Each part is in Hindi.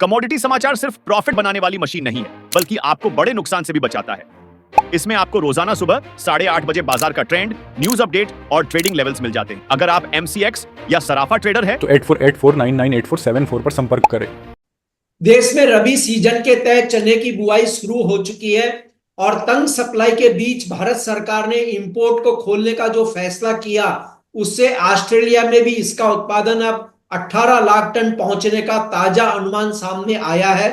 कमोडिटी समाचार सिर्फ प्रॉफिट बनाने वाली मशीन नहीं है, बल्कि आपको बड़े नुकसान से भी बचाता है। इसमें आपको रोजाना सुबह 8:30 बजे बाजार का ट्रेंड, न्यूज अपडेट और ट्रेडिंग लेवल्स मिल जाते हैं। अगर आप MCX या सराफा ट्रेडर है तो 8484998474 पर संपर्क करें। देश में रबी सीजन के तहत चने की बुआई शुरू हो चुकी है और तंग सप्लाई के बीच भारत सरकार ने इंपोर्ट को खोलने का जो फैसला किया, उससे ऑस्ट्रेलिया में भी इसका उत्पादन अब 18 लाख टन पहुंचने का ताजा अनुमान सामने आया है।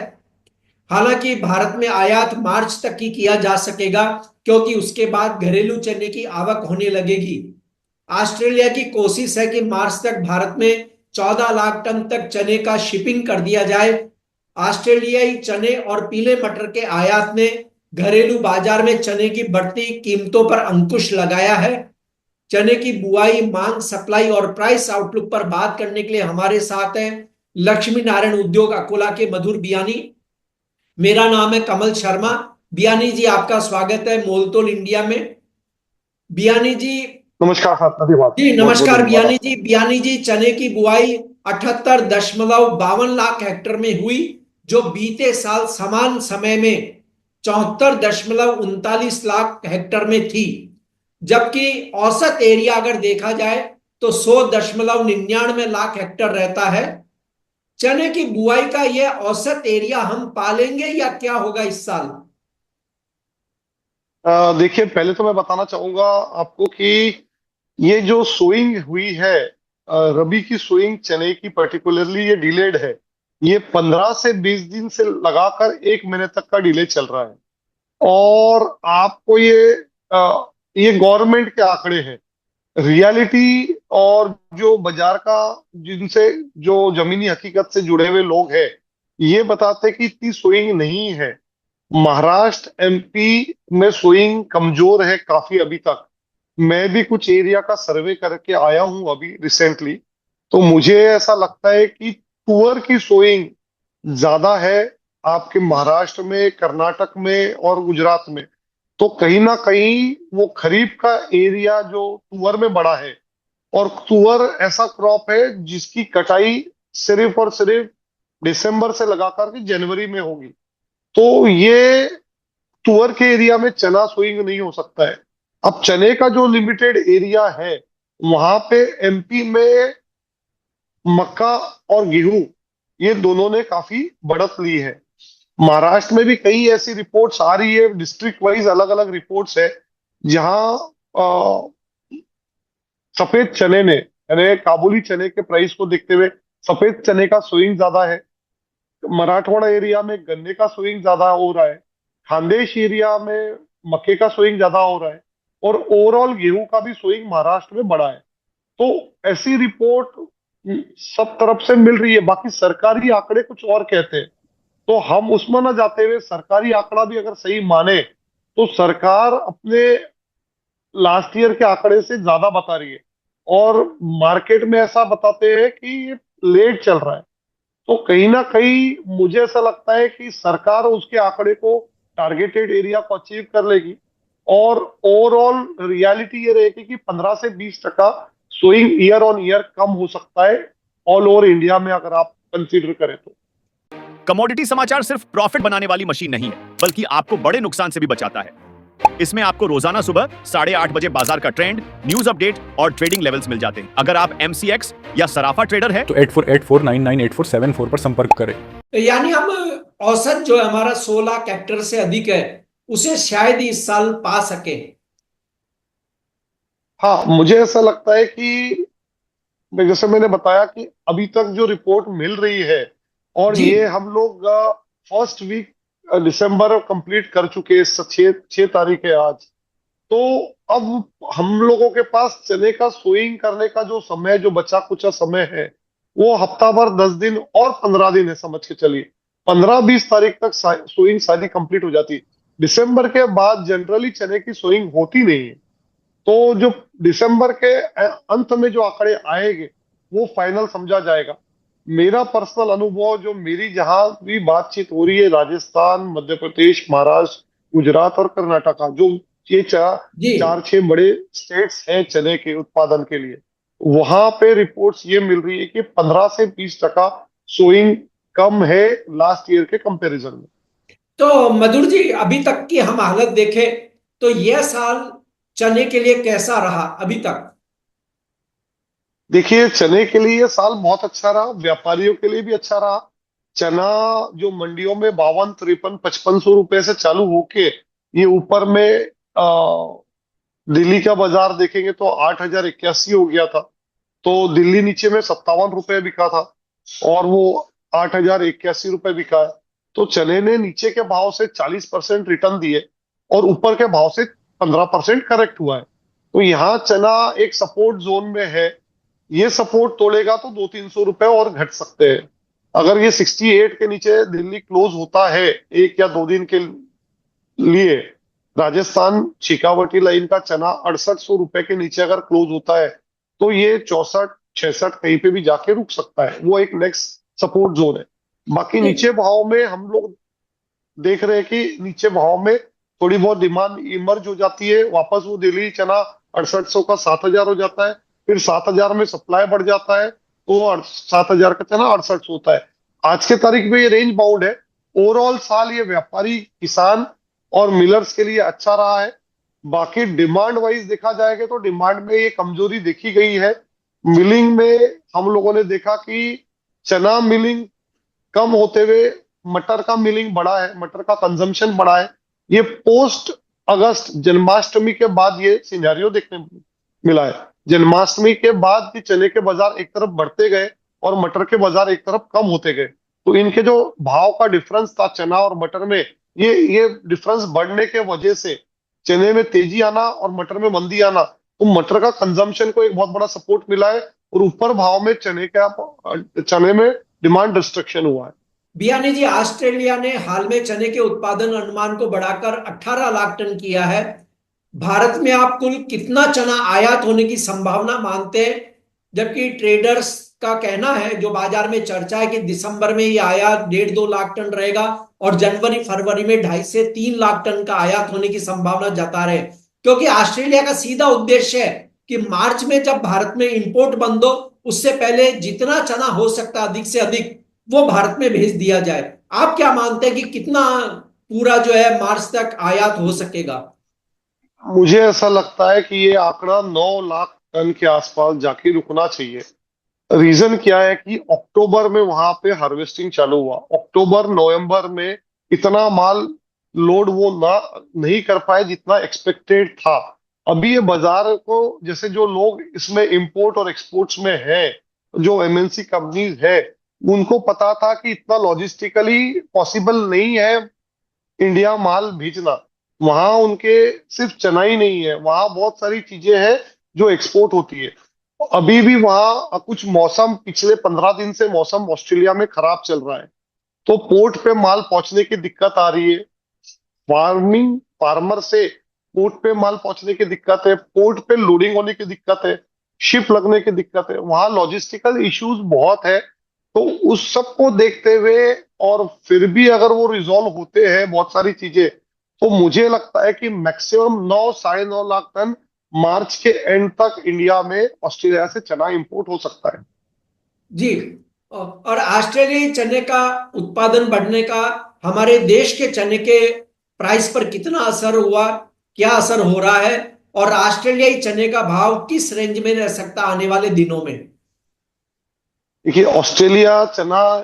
हालांकि भारत में आयात मार्च तक ही किया जा सकेगा, क्योंकि उसके बाद घरेलू चने की आवक होने लगेगी। ऑस्ट्रेलिया की कोशिश है कि मार्च तक भारत में 14 लाख टन तक चने का शिपिंग कर दिया जाए। ऑस्ट्रेलियाई चने और पीले मटर के आयात ने घरेलू बाजार में चने की बढ़ती कीमतों पर अंकुश लगाया है। चने की बुआई, मांग, सप्लाई और प्राइस आउटलुक पर बात करने के लिए हमारे साथ हैं लक्ष्मी नारायण उद्योग अकोला के मधुर बियानी। मेरा नाम है कमल शर्मा। बियानी जी, आपका स्वागत है मोलतोल इंडिया में। बियानी जी नमस्कार। जी नमस्कार बियानी जी। बियानी जी, चने की बुआई 78.52 लाख हेक्टेयर में हुई, जो बीते साल समान समय में 74.39 लाख हेक्टेयर में थी, जबकि औसत एरिया अगर देखा जाए तो 100.99 लाख हेक्टेयर रहता है। चने की बुआई का यह औसत एरिया हम पालेंगे या क्या होगा इस साल? देखिए, पहले तो मैं बताना चाहूंगा आपको कि ये जो सोइंग हुई है, रबी की सोइंग चने की पर्टिकुलरली ये डिलेड है। ये 15 से 20 दिन से लगाकर 1 महीने तक का डिले चल रहा है। और आपको ये गवर्नमेंट के आंकड़े हैं। रियलिटी और जो बाजार का, जिनसे जो जमीनी हकीकत से जुड़े हुए लोग हैं, ये बताते कि इतनी सोइंग नहीं है। महाराष्ट्र, MP में सोइंग कमजोर है काफी अभी तक। मैं भी कुछ एरिया का सर्वे करके आया हूं अभी रिसेंटली, तो मुझे ऐसा लगता है कि तुअर की सोइंग ज्यादा है आपके महाराष्ट्र में, कर्नाटक में और गुजरात में। तो कहीं ना कहीं वो खरीफ का एरिया जो तुअर में बड़ा है, और तुअर ऐसा क्रॉप है जिसकी कटाई सिर्फ और सिर्फ दिसंबर से लगाकर के जनवरी में होगी। तो ये तुअर के एरिया में चना सोइंग नहीं हो सकता है। अब चने का जो लिमिटेड एरिया है, वहां पे MP में मक्का और गेहूं, ये दोनों ने काफी बढ़त ली है। महाराष्ट्र में भी कई ऐसी रिपोर्ट्स आ रही है, डिस्ट्रिक्ट वाइज अलग अलग रिपोर्ट्स है, जहां सफेद चने ने, यानी काबुली चने के प्राइस को देखते हुए सफेद चने का सोइंग ज्यादा है। मराठवाड़ा एरिया में गन्ने का सोइंग ज्यादा हो रहा है। खानदेश एरिया में मक्के का सोइंग ज्यादा हो रहा है। और ओवरऑल गेहूं का भी सोइंग महाराष्ट्र में बड़ा है। तो ऐसी रिपोर्ट सब तरफ से मिल रही है। बाकी सरकारी आंकड़े कुछ और कहते हैं, तो हम उसमें न जाते हुए सरकारी आंकड़ा भी अगर सही माने, तो सरकार अपने लास्ट ईयर के आंकड़े से ज्यादा बता रही है, और मार्केट में ऐसा बताते हैं कि ये लेट चल रहा है। तो कहीं ना कहीं मुझे ऐसा लगता है कि सरकार उसके आंकड़े को, टारगेटेड एरिया को अचीव कर लेगी, और ओवरऑल रियलिटी ये रहेगी कि 15 से 20% सोइंग ईयर ऑन ईयर कम हो सकता है ऑल ओवर इंडिया में, अगर आप कंसीडर करें तो। कमोडिटी समाचार सिर्फ प्रॉफिट बनाने वाली मशीन नहीं है, बल्कि आपको बड़े नुकसान से भी बचाता है। इसमें आपको रोजाना सुबह 8:30 बजे बाजार का ट्रेंड, न्यूज अपडेट और ट्रेडिंग लेवल्स मिल जाते हैं। अगर आप MCX या सराफा ट्रेडर है तो 8484998474 पर संपर्क करें। तो यानी हम औसत जो हमारा 16 लाख हेक्टेयर से अधिक है, उसे शायद इस साल पा सके। हाँ, मुझे ऐसा लगता है कि जैसे मैंने बताया कि अभी तक जो रिपोर्ट मिल रही है, और जी। ये हम लोग फर्स्ट वीक दिसंबर कंप्लीट कर चुके हैं। 6 तारीख है आज। तो अब हम लोगों के पास चने का सोइंग करने का जो समय, जो बचा कुचा समय है, वो हफ्ता भर 10 दिन और 15 दिन है, समझ के चलिए। 15-20 तारीख तक सोइंग सारी कंप्लीट हो जाती है। दिसंबर के बाद जनरली चने की सोइंग होती नहीं है। तो जो दिसंबर के अंत में जो आंकड़े आएंगे, वो फाइनल समझा जाएगा। मेरा पर्सनल अनुभव, जो मेरी जहां भी बातचीत हो रही है, राजस्थान, मध्य प्रदेश, महाराष्ट्र, गुजरात और कर्नाटका, जो ये जी। 4-6 बड़े स्टेट्स हैं चने के उत्पादन के लिए, वहां पे रिपोर्ट्स ये मिल रही है कि 15 से 20% सोइंग कम है लास्ट ईयर के कंपैरिजन में। तो मधुर जी, अभी तक की हम हालत देखें तो यह साल चने के लिए कैसा रहा अभी तक? देखिए, चने के लिए ये साल बहुत अच्छा रहा, व्यापारियों के लिए भी अच्छा रहा। चना जो मंडियों में 52, 53, 5500 रुपए से चालू होके ये ऊपर में दिल्ली का बाजार देखेंगे तो 8081 हो गया था। तो दिल्ली नीचे में 57 रुपए बिका था और वो 8081 रुपए बिका है। तो चने ने नीचे के भाव से 40% रिटर्न दिए और ऊपर के भाव से 15% करेक्ट हुआ है। तो यहाँ चना एक सपोर्ट जोन में है। ये सपोर्ट तोड़ेगा तो 200-300 रुपए और घट सकते हैं। अगर ये 68 के नीचे दिल्ली क्लोज होता है 1 या 2 दिन के लिए, राजस्थान शेखावटी लाइन का चना 6800 रुपए के नीचे अगर क्लोज होता है तो ये 64-66 कहीं पे भी जाके रुक सकता है। वो एक नेक्स्ट सपोर्ट जोन है। बाकी नीचे भाव में हम लोग देख रहे हैं कि नीचे भाव में थोड़ी बहुत डिमांड इमर्ज हो जाती है, वापस वो दिल्ली चना 6800 का 7000 हो जाता है, फिर 7000 में सप्लाई बढ़ जाता है तो 7000 का चना 6800 होता है। आज के तारीख में ये रेंज बाउंड है। ओवरऑल साल ये व्यापारी, किसान और मिलर्स के लिए अच्छा रहा है। बाकी डिमांड वाइज देखा जाएगा तो डिमांड में ये कमजोरी देखी गई है। मिलिंग में हम लोगों ने देखा कि चना मिलिंग कम होते हुए मटर का मिलिंग बढ़ा है, मटर का कंजम्पशन बढ़ा है। ये पोस्ट अगस्त जन्माष्टमी के बाद ये सिनेरियो देखने मिला है। जन्माष्टमी के बाद भी चने के बाजार एक तरफ बढ़ते गए और मटर के बाजार एक तरफ कम होते गए। तो इनके जो भाव का डिफरेंस था चना और मटर में, ये डिफरेंस बढ़ने के वजह से चने में तेजी आना और मटर में मंदी आना, तो मटर का कंजम्पशन को एक बहुत बड़ा सपोर्ट मिला है और ऊपर भाव में चने में डिमांड डिस्ट्रक्शन हुआ है। बियानी जी, ऑस्ट्रेलिया ने हाल में चने के उत्पादन अनुमान को बढ़ाकर 18 लाख टन किया है। भारत में आप कुल कितना चना आयात होने की संभावना मानते हैं? जबकि ट्रेडर्स का कहना है, जो बाजार में चर्चा है, कि दिसंबर में ये आयात 1.5-2 लाख टन रहेगा और जनवरी फरवरी में 2.5 से 3 लाख टन का आयात होने की संभावना जता रहे। क्योंकि ऑस्ट्रेलिया का सीधा उद्देश्य है कि मार्च में जब भारत में इंपोर्ट बंद हो, उससे पहले जितना चना हो सकता है अधिक से अधिक वो भारत में भेज दिया जाए। आप क्या मानते हैं कि कितना पूरा जो है मार्च तक आयात हो सकेगा? मुझे ऐसा लगता है कि ये आंकड़ा 9 लाख टन के आसपास जाके रुकना चाहिए। रीजन क्या है कि अक्टूबर में वहां पे हार्वेस्टिंग चालू हुआ, अक्टूबर नवंबर में इतना माल लोड वो ना नहीं कर पाए जितना एक्सपेक्टेड था। अभी ये बाजार को, जैसे जो लोग इसमें इंपोर्ट और एक्सपोर्ट्स में है, जो एमएनसी कंपनीज है, उनको पता था कि इतना लॉजिस्टिकली पॉसिबल नहीं है इंडिया माल भेजना। वहां उनके सिर्फ चना ही नहीं है, वहां बहुत सारी चीजें हैं जो एक्सपोर्ट होती है। अभी भी वहां कुछ मौसम, पिछले 15 दिन से मौसम ऑस्ट्रेलिया में खराब चल रहा है, तो पोर्ट पे माल पहुंचने की दिक्कत आ रही है। फार्मर से पोर्ट पे माल पहुंचने की दिक्कत है, पोर्ट पे लोडिंग होने की दिक्कत है, शिप लगने की दिक्कत है, वहां लॉजिस्टिकल इश्यूज बहुत है। तो उस सब को देखते हुए और फिर भी अगर वो रिजॉल्व होते हैं बहुत सारी चीजें, तो मुझे लगता है कि मैक्सिमम 9-9.5 लाख टन मार्च के एंड तक इंडिया में ऑस्ट्रेलिया से चना इंपोर्ट हो सकता है। जी। और ऑस्ट्रेलियाई चने का उत्पादन बढ़ने का हमारे देश के चने के प्राइस पर कितना असर हुआ, क्या असर हो रहा है, और ऑस्ट्रेलियाई चने का भाव किस रेंज में रह सकता आने वाले दिनों में? देखिए, ऑस्ट्रेलिया चना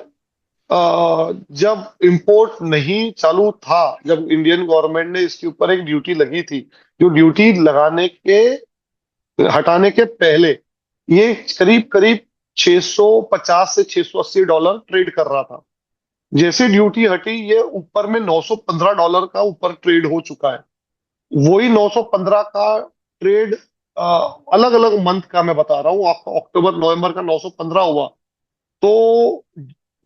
जब इंपोर्ट नहीं चालू था, जब इंडियन गवर्नमेंट ने इसके ऊपर एक ड्यूटी लगी थी, जो ड्यूटी लगाने के हटाने के पहले ये करीब करीब 650 से $680 ट्रेड कर रहा था। जैसे ड्यूटी हटी, ये ऊपर में $915 का ऊपर ट्रेड हो चुका है। वही 915 का ट्रेड अलग अलग मंथ का मैं बता रहा हूँ आपको। अक्टूबर नवंबर का 915 हुआ, तो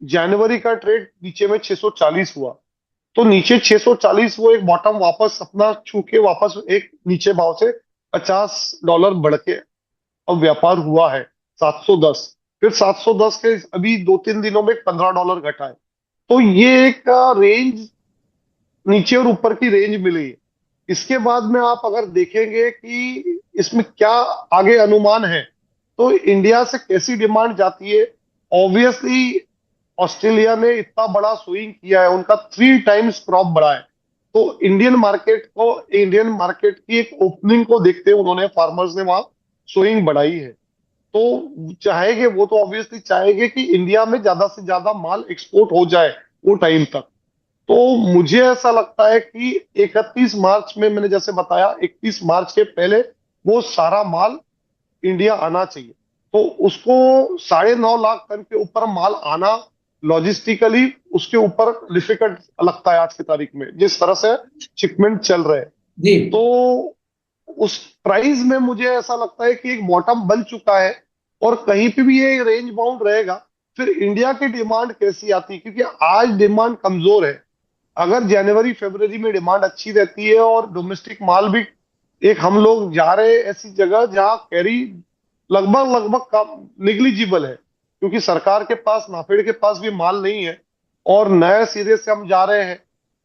जनवरी का ट्रेड नीचे में 640 हुआ। तो नीचे 640 वो एक बॉटम वापस अपना छू के वापस एक नीचे भाव से $50 बढ़ के अब व्यापार हुआ है 710। फिर 710 के अभी 2-3 दिनों में $15 घटा है। तो ये एक रेंज, नीचे और ऊपर की रेंज मिली है। इसके बाद में आप अगर देखेंगे कि इसमें क्या आगे अनुमान है, तो इंडिया से कैसी डिमांड जाती है। ऑब्वियसली ऑस्ट्रेलिया ने इतना बड़ा स्विंग किया है, उनका 3 टाइम्स क्रॉप बढ़ा है। तो इंडियन मार्केट की एक ओपनिंग को देखते हुए उन्होंने फार्मर्स ने वहां स्विंग बढ़ाई है। तो चाहेंगे वो, तो ऑब्वियसली चाहेंगे कि इंडिया में ज्यादा से ज्यादा माल एक्सपोर्ट हो जाए वो टाइम तक। तो मुझे ऐसा लगता है कि 31 मार्च में, मैंने जैसे बताया, 31 मार्च के पहले वो सारा माल इंडिया आना चाहिए। तो उसको 9.5 लाख टन के ऊपर माल आना लॉजिस्टिकली उसके ऊपर डिफिकल्ट लगता है आज की तारीख में, जिस तरह से शिपमेंट चल रहे हैं। जी तो उस प्राइस में मुझे ऐसा लगता है कि एक बॉटम बन चुका है, और कहीं पे भी ये रेंज बाउंड रहेगा। फिर इंडिया की डिमांड कैसी आती है, क्योंकि आज डिमांड कमजोर है। अगर जनवरी फरवरी में डिमांड अच्छी रहती है और डोमेस्टिक माल भी, एक हम लोग जा रहे हैं ऐसी जगह जहां कैरी लगभग लगभग कम निग्लिजिबल है, क्योंकि सरकार के पास, नाफेड के पास भी माल नहीं है, और नए सिरे से हम जा रहे हैं।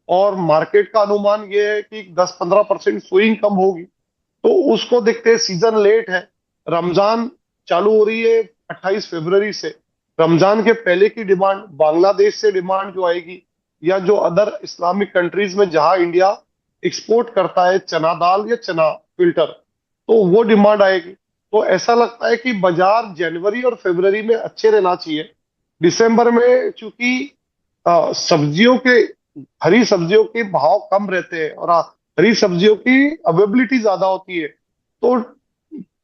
और मार्केट का अनुमान ये है कि 10-15% स्विंग कम होगी। तो उसको देखते हैं, सीजन लेट है, रमजान चालू हो रही है 28 फरवरी से। रमजान के पहले की डिमांड, बांग्लादेश से डिमांड जो आएगी, या जो अदर इस्लामिक कंट्रीज में जहां इंडिया एक्सपोर्ट करता है चना दाल या चना फिल्टर, तो वो डिमांड आएगी। तो ऐसा लगता है कि बाजार जनवरी और फरवरी में अच्छे रहना चाहिए। दिसंबर में चूंकि सब्जियों के, हरी सब्जियों के भाव कम रहते हैं और हरी सब्जियों की अवेलेबिलिटी ज्यादा होती है, तो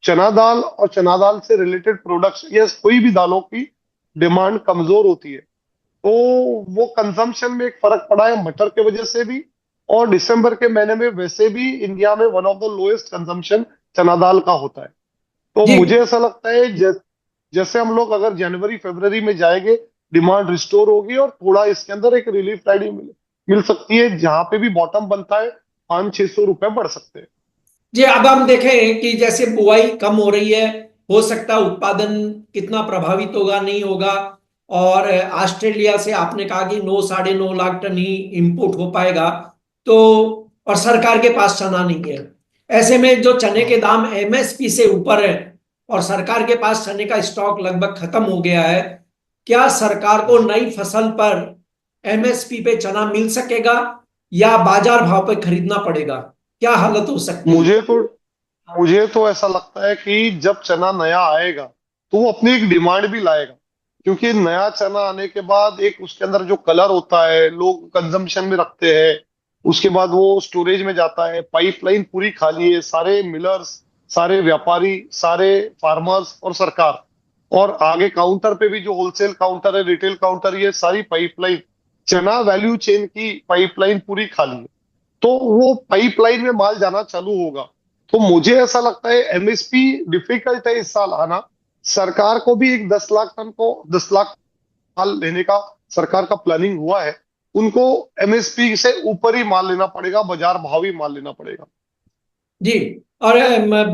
चना दाल और चना दाल से रिलेटेड प्रोडक्ट्स या कोई भी दालों की डिमांड कमजोर होती है। तो वो कंजम्पशन में एक फर्क पड़ा है मटर के वजह से भी। और दिसंबर के महीने में वैसे भी इंडिया में one of the lowest consumption चना दाल का होता है। तो जी मुझे ऐसा लगता है जैसे हम लोग अगर जनवरी फरवरी में जाएंगे, डिमांड रिस्टोर होगी और थोड़ा इसके अंदर एक रिलीफ राइडिंग मिल सकती है, जहां पे भी बॉटम बनता है 500-600 रुपए बढ़ सकते हैं। जी। अब हम देखें कि जैसे बुआई कम हो रही है, हो सकता है उत्पादन कितना प्रभावित होगा नहीं होगा। और ऑस्ट्रेलिया से आपने कहा कि 9-9.5 लाख टन ही इंपोर्ट हो पाएगा। तो और सरकार के पास चना नहीं है। ऐसे में जो चने के हाँ दाम एमएसपी से ऊपर है और सरकार के पास चने का स्टॉक लगभग खत्म हो गया है, क्या सरकार को हाँ। नई फसल पर एमएसपी पे चना मिल सकेगा या बाजार भाव पे खरीदना पड़ेगा? क्या हालत हो सकती है? मुझे तो मुझे तो ऐसा लगता है कि जब चना नया आएगा तो वो अपनी एक डिमांड भी लाएगा, क्योंकि नया चना आने के बाद एक उसके अंदर जो कलर होता है लोग कंजम्पशन में रखते हैं, उसके बाद वो स्टोरेज में जाता है। पाइपलाइन पूरी खाली है, सारे मिलर्स, सारे व्यापारी, सारे फार्मर्स और सरकार, और आगे काउंटर पे भी जो होलसेल काउंटर है, रिटेल काउंटर, ये सारी पाइपलाइन, चना वैल्यू चेन की पाइपलाइन पूरी खाली है। तो वो पाइपलाइन में माल जाना चालू होगा। तो मुझे ऐसा लगता है एमएसपी डिफिकल्ट है इस साल आना। सरकार को भी एक 10 लाख माल लेने का सरकार का प्लानिंग हुआ है। उनको एमएसपी से ऊपर ही माल लेना पड़ेगा, बाजार भाव ही माल लेना पड़ेगा। जी। और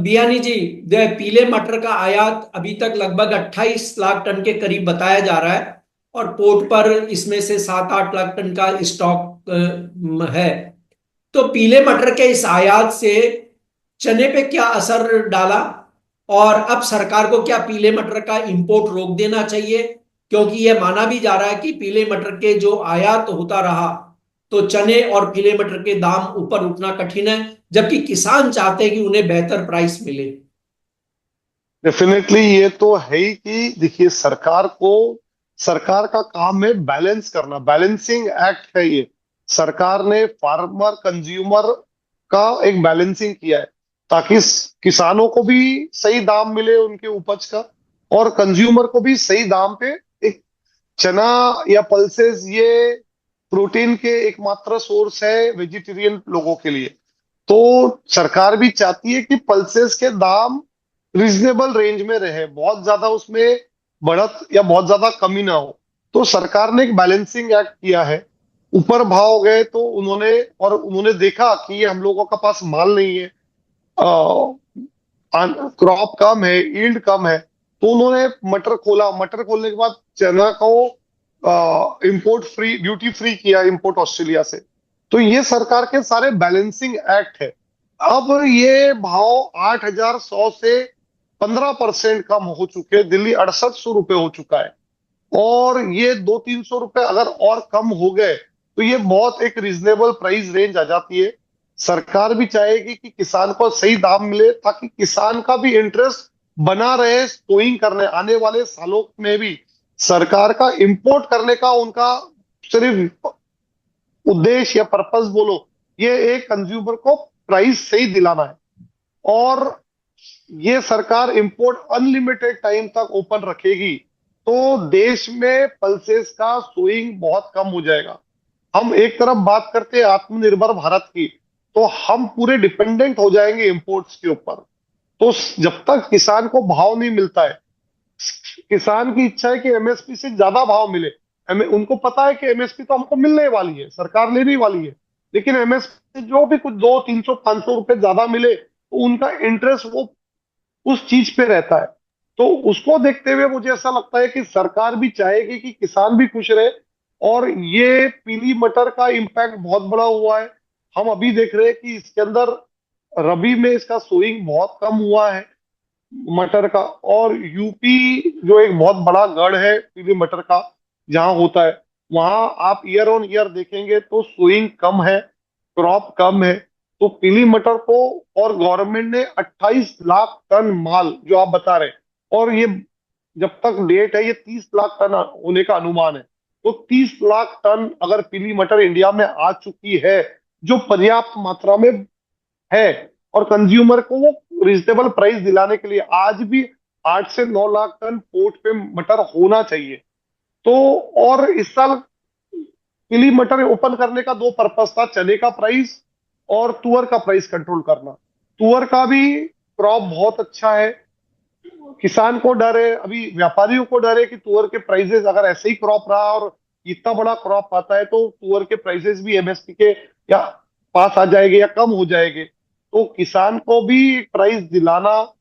बियानी जी, पीले मटर का आयात अभी तक लगभग 28 लाख टन के करीब बताया जा रहा है और पोर्ट पर इसमें से 7-8 लाख टन का स्टॉक है। तो पीले मटर के इस आयात से चने पे क्या असर डाला और अब सरकार को क्या पीले मटर का इंपोर्ट रोक देना चाहिए? क्योंकि यह माना भी जा रहा है कि पीले मटर के जो आयात होता रहा तो चने और पीले मटर के दाम ऊपर उठना कठिन है, जबकि किसान चाहते हैं कि उन्हें बेहतर प्राइस मिले। डेफिनेटली ये तो है ही कि देखिए, सरकार का काम है बैलेंस करना, बैलेंसिंग एक्ट है ये। सरकार ने फार्मर कंज्यूमर का एक बैलेंसिंग किया है, ताकि किसानों को भी सही दाम मिले उनके उपज का, और कंज्यूमर को भी सही दाम पे। एक चना या पल्सेस ये प्रोटीन के एकमात्र सोर्स है वेजिटेरियन लोगों के लिए। तो सरकार भी चाहती है कि पल्सेस के दाम रिजनेबल रेंज में रहे, बहुत ज्यादा उसमें बढ़त या बहुत ज्यादा कमी ना हो। तो सरकार ने एक बैलेंसिंग एक्ट किया है। ऊपर भाव गए तो उन्होंने देखा कि ये हम लोगों का पास माल नहीं है, क्रॉप कम है, यील्ड कम है, तो उन्होंने मटर खोला। मटर खोलने के बाद चना को इंपोर्ट फ्री, ड्यूटी फ्री किया इंपोर्ट ऑस्ट्रेलिया से। तो ये सरकार के सारे बैलेंसिंग एक्ट है। अब ये भाव 8,100 से 15% कम हो चुके हैं। दिल्ली 6800 रुपए हो चुका है, और ये 200-300 रुपए अगर और कम हो गए तो ये बहुत एक रीजनेबल प्राइस रेंज आ जाती है। सरकार भी चाहेगी कि किसान को सही दाम मिले ताकि किसान का भी इंटरेस्ट बना रहे सोइंग करने। आने वाले सालों में भी सरकार का इंपोर्ट करने का उनका सिर्फ उद्देश्य या पर्पस बोलो, ये एक कंज्यूमर को प्राइस सही दिलाना है। और ये सरकार इंपोर्ट अनलिमिटेड टाइम तक ओपन रखेगी तो देश में पल्सेस का सोइंग बहुत कम हो जाएगा। हम एक तरफ बात करते हैं आत्मनिर्भर भारत की, तो हम पूरे डिपेंडेंट हो जाएंगे इंपोर्ट्स के ऊपर। तो जब तक किसान को भाव नहीं मिलता है, किसान की इच्छा है कि एमएसपी से ज्यादा भाव मिले। उनको पता है कि एमएसपी तो हमको मिलने वाली है, सरकार लेने वाली है, लेकिन एमएसपी जो भी कुछ 200-300-500 रुपए ज्यादा मिले तो उनका इंटरेस्ट वो उस चीज पे रहता है। तो उसको देखते हुए मुझे ऐसा लगता है कि सरकार भी चाहेगी कि किसान भी खुश रहे। और ये पीली मटर का इम्पैक्ट बहुत बड़ा हुआ है। हम अभी देख रहे हैं कि इसके अंदर रबी में इसका सोइंग बहुत कम हुआ है मटर का। और यूपी जो एक बहुत बड़ा गढ़ है पीली मटर का जहां होता है, वहां आप ईयर ऑन ईयर देखेंगे तो सोइंग कम है, क्रॉप कम है। तो पीली मटर को और गवर्नमेंट ने 28 लाख टन माल जो आप बता रहे हैं, और ये जब तक डेट है ये 30 लाख टन होने का अनुमान है। तो 30 लाख टन अगर पीली मटर इंडिया में आ चुकी है जो पर्याप्त मात्रा में है, और कंज्यूमर को वो रिजनेबल प्राइस दिलाने के लिए आज भी 8 से 9 लाख टन पोर्ट पे मटर होना चाहिए। तो और इस साल पीली मटर ओपन करने का दो पर्पस था, चने का प्राइस और तुअर का प्राइस कंट्रोल करना। तुअर का भी क्रॉप बहुत अच्छा है, किसान को डर है, अभी व्यापारियों को डर है कि तुअर के प्राइसेस अगर ऐसे ही क्रॉप रहा और इतना बड़ा क्रॉप आता है तो तुअर के प्राइसेस भी एमएसपी के या पास आ जाएंगे या कम हो जाएंगे। तो किसान को भी प्राइस दिलाना,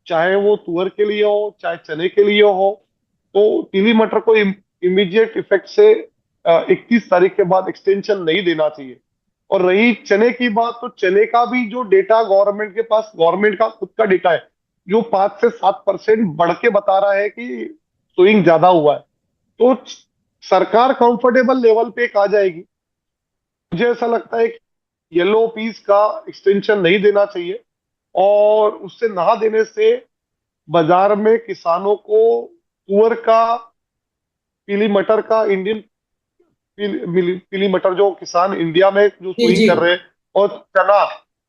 चाहे वो तुअर के लिए हो चाहे चने के लिए हो, तो पीली मटर को इमीडिएट इफेक्ट से 31 तारीख के बाद एक्सटेंशन नहीं देना चाहिए। और रही चने की बात, तो चने का भी जो डेटा गवर्नमेंट के पास, गवर्नमेंट का खुद का डेटा है जो 5 से 7% बढ़ के बता रहा है कि सोइंग ज्यादा हुआ है। तो सरकार कंफर्टेबल लेवल पे एक आ जाएगी। मुझे ऐसा लगता है कि येलो पीस का एक्सटेंशन नहीं देना चाहिए, और उससे ना देने से बाजार में किसानों को तुअर का, पीली मटर का, इंडियन पीली मटर जो किसान इंडिया में जो जी सोइंग जी। कर रहे हैं, और चना,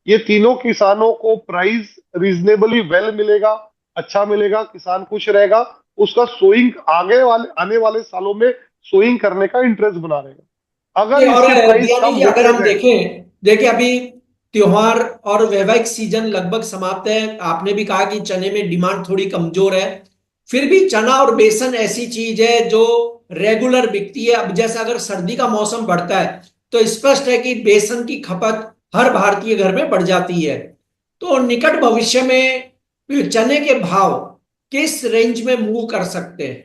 ये तीनों किसानों को प्राइस रीजनेबली वेल मिलेगा, अच्छा मिलेगा, किसान खुश रहेगा, उसका सोइंग आने वाले सालों में सोइंग करने का इंटरेस्ट बना रहेगा। जी, अगर और इसके प्राइस बियानी कम जी अगर होते हम गए। देखें, देखिए अभी त्योहार और वैवाहिक सीजन लगभग समाप्त है। आपने भी कहा कि चने में डिमांड थोड़ी कमजोर है, फिर भी चना और बेसन ऐसी चीज है जो रेगुलर बिकती है। अब जैसे अगर सर्दी का मौसम बढ़ता है तो स्पष्ट है कि बेसन की खपत हर भारतीय घर में बढ़ जाती है। तो निकट भविष्य में चने के भाव किस रेंज में मूव कर सकते हैं?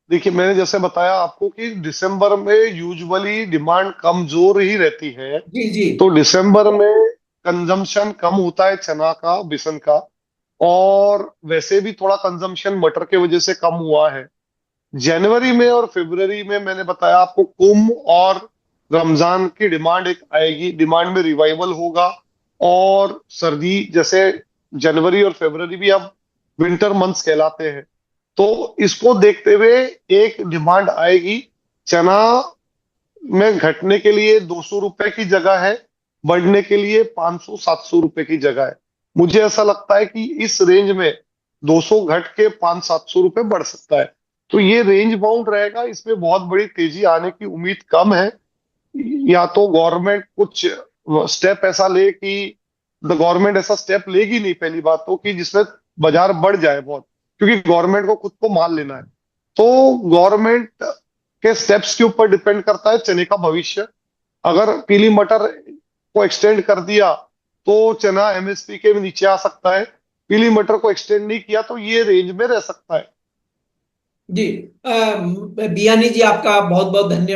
देखिए, मैंने जैसे बताया आपको कि दिसंबर में यूजुअली डिमांड कमजोर ही रहती है। जी जी। तो दिसंबर में कंजम्पशन कम होता है चना का, बेसन का। और वैसे भी थोड़ा कंजम्पशन मटर के वजह से कम हुआ है। जनवरी में और फरवरी में मैंने बताया आपको कुंभ और रमजान की डिमांड एक आएगी, डिमांड में रिवाइवल होगा। और सर्दी, जैसे जनवरी और फरवरी भी अब विंटर मंथ्स कहलाते हैं, तो इसको देखते हुए एक डिमांड आएगी। चना में घटने के लिए 200 रुपए की जगह है, बढ़ने के लिए 500-700 रुपए की जगह है। मुझे ऐसा लगता है कि इस रेंज में 200 घट के 500-700 रुपए बढ़ सकता है। तो ये रेंज बाउंड रहेगा, इसमें बहुत बड़ी तेजी आने की उम्मीद कम है। या तो गवर्नमेंट कुछ स्टेप ऐसा ले कि, गवर्नमेंट ऐसा स्टेप लेगी नहीं पहली बात तो, कि जिसमें बाजार बढ़ जाए बहुत, क्योंकि गवर्नमेंट को खुद को माल लेना है। तो गवर्नमेंट के स्टेप्स के ऊपर डिपेंड करता है चने का भविष्य। अगर पीली मटर को एक्सटेंड कर दिया तो चना एमएसपी के नीचे आ सकता है, पीली मटर को एक्सटेंड नहीं किया तो ये रेंज में रह सकता है। जी, बियानी जी आपका बहुत बहुत धन्यवाद।